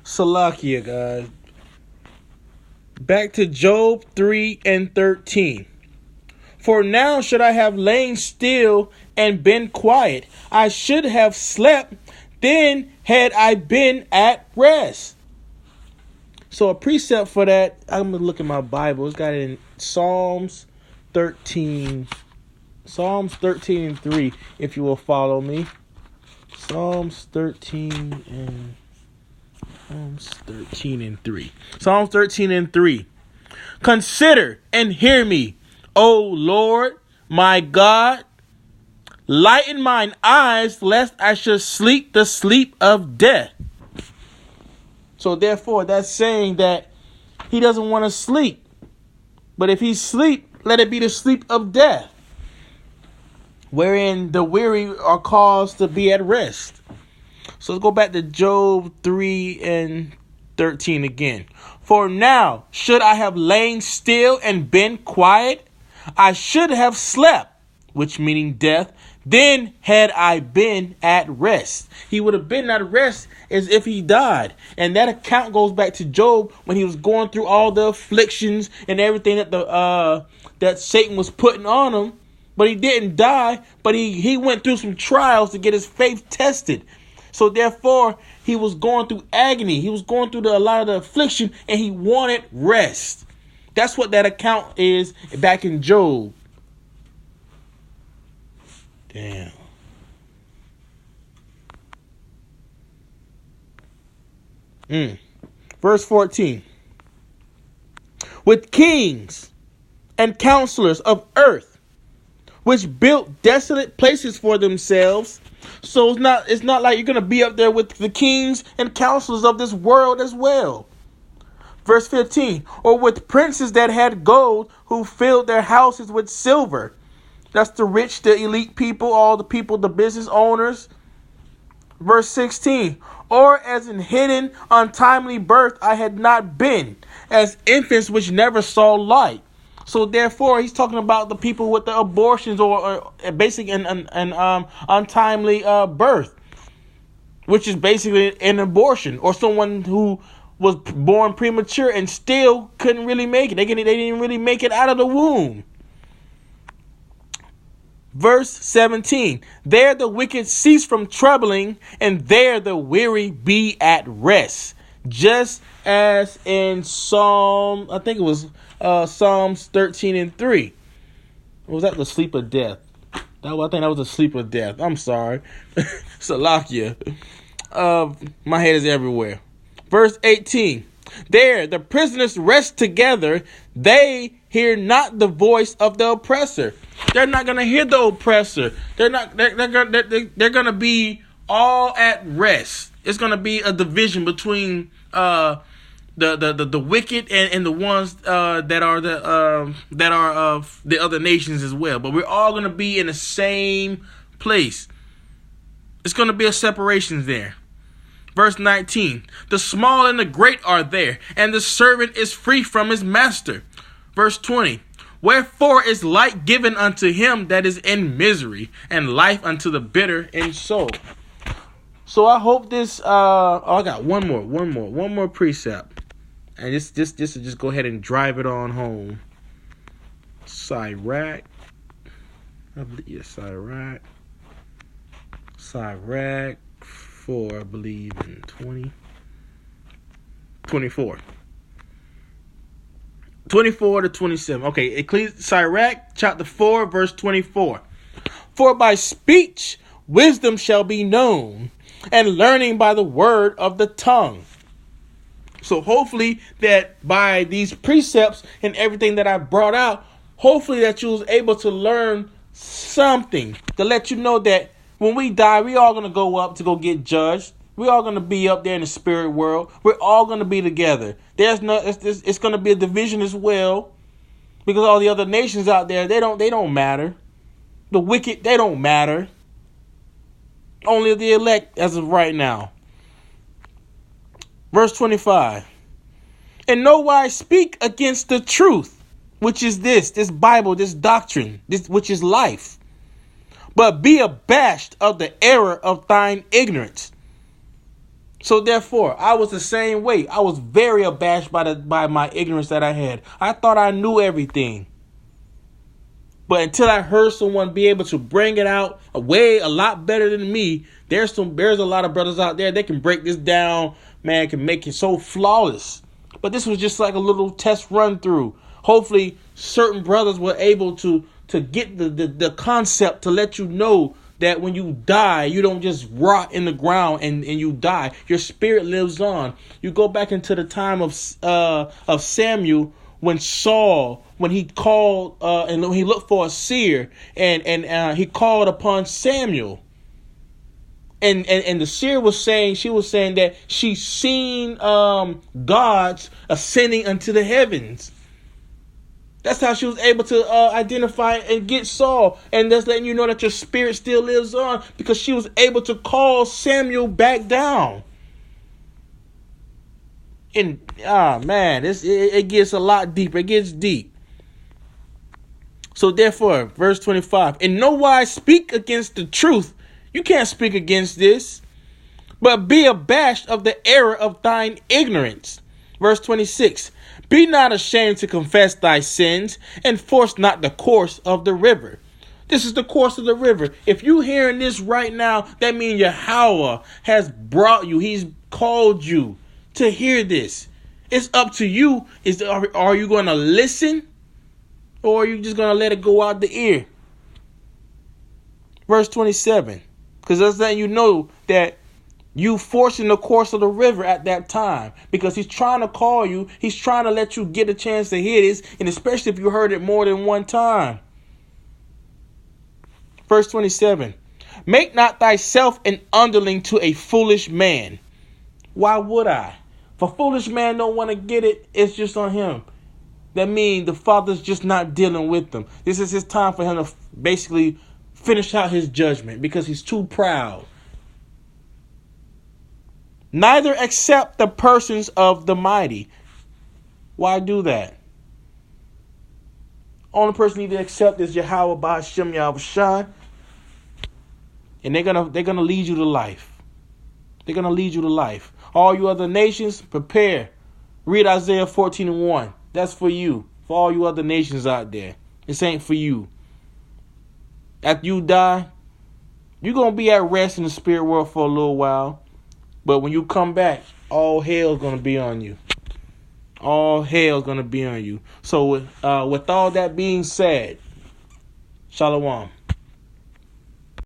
Salakia, guys. Back to Job 3 and 13. For now should I have lain still and been quiet. I should have slept, then had I been at rest. So a precept for that, I'm going to look at my Bible. It's got it in Psalms 13. Psalms 13 and 3, if you will follow me. Psalms 13 and 3. Psalms 13 and 3. Consider and hear me, O Lord, my God. Lighten mine eyes, lest I should sleep the sleep of death. So therefore, that's saying that he doesn't want to sleep. But if he sleep, let it be the sleep of death, wherein the weary are caused to be at rest. So let's go back to Job 3 and 13 again. For now, should I have lain still and been quiet, I should have slept, which meaning death, then had I been at rest. He would have been at rest as if he died. And that account goes back to Job when he was going through all the afflictions and everything that Satan was putting on him. But he didn't die, but he went through some trials to get his faith tested. So therefore, he was going through agony. He was going through a lot of the affliction, and he wanted rest. That's what that account is back in Job. Damn. Verse 14. With kings and counselors of earth, which built desolate places for themselves. So it's not like you're going to be up there with the kings and counselors of this world as well. Verse 15. Or with princes that had gold, who filled their houses with silver. That's the rich, the elite people, all the people, the business owners. Verse 16. Or as in hidden, untimely birth I had not been, as infants which never saw light. So therefore, he's talking about the people with the abortions or basically an untimely birth, which is basically an abortion, or someone who was born premature and still couldn't really make it. They didn't really make it out of the womb. Verse 17, there the wicked cease from troubling, and there the weary be at rest. Just as in Psalms 13 and 3. Or was that the sleep of death? I think that was the sleep of death. I'm sorry. Salakia. My head is everywhere. Verse 18. There the prisoners rest together. They hear not the voice of the oppressor. They're not going to hear the oppressor. They're going to be all at rest. It's going to be a division between the wicked and the ones that are of the other nations as well. But we're all going to be in the same place. It's going to be a separation there. Verse 19, the small and the great are there, and the servant is free from his master. Verse 20, wherefore is light given unto him that is in misery, and life unto the bitter in soul. So I hope this, I got one more precept. And just go ahead and drive it on home. Sirach. I believe, yes, Sirach. Sirach 4, I believe, in 24. 24 to 27. Okay, Sirach chapter 4, verse 24. For by speech wisdom shall be known, and learning by the word of the tongue. So hopefully that by these precepts and everything that I brought out, hopefully that you was able to learn something to let you know that when we die, we all going to go up to go get judged. We're all going to be up there in the spirit world. We're all going to be together. It's going to be a division as well, because all the other nations out there, they don't matter. The wicked, they don't matter. Only the elect as of right now. Verse 25. And no wise speak against the truth, which is this Bible, this doctrine, which is life. But be abashed of the error of thine ignorance. So therefore, I was the same way. I was very abashed by my ignorance that I had. I thought I knew everything. But until I heard someone be able to bring it out a lot better than me, there's a lot of brothers out there that can break this down, man, can make it so flawless. But this was just like a little test run through. Hopefully, certain brothers were able to get the concept to let you know that when you die, you don't just rot in the ground and you die. Your spirit lives on. You go back into the time of Samuel, when he called and he looked for a seer, and he called upon Samuel. And the seer was saying that she seen gods ascending unto the heavens. That's how she was able to identify and get Saul. And that's letting you know that your spirit still lives on, because she was able to call Samuel back down. And, man, it gets a lot deeper. It gets deep. So therefore, verse 25, in no wise speak against the truth. You can't speak against this, but be abashed of the error of thine ignorance. Verse 26, be not ashamed to confess thy sins, and force not the course of the river. This is the course of the river. If you hearing this right now, that means Yahweh has brought you. He's called you to hear this. It's up to you. Are you going to listen, or are you just going to let it go out the ear? Verse 27, because that's letting you know that you forcing the course of the river at that time, because he's trying to call you. He's trying to let you get a chance to hear this, and especially if you heard it more than one time. Verse 27, make not thyself an underling to a foolish man. Why would I? If a foolish man don't want to get it, it's just on him. That means the Father's just not dealing with them. This is his time for him to basically finish out his judgment, because he's too proud. Neither accept the persons of the mighty. Why do that? Only person you need to accept is Yahweh Ba'ashem Yahushua. And they're gonna lead you to life. They're gonna lead you to life. All you other nations, prepare. Read Isaiah 14:1. That's for you. For all you other nations out there. This ain't for you. After you die, you're gonna be at rest in the spirit world for a little while. But when you come back, all hell's going to be on you. All hell's going to be on you. So with all that being said, Shalom.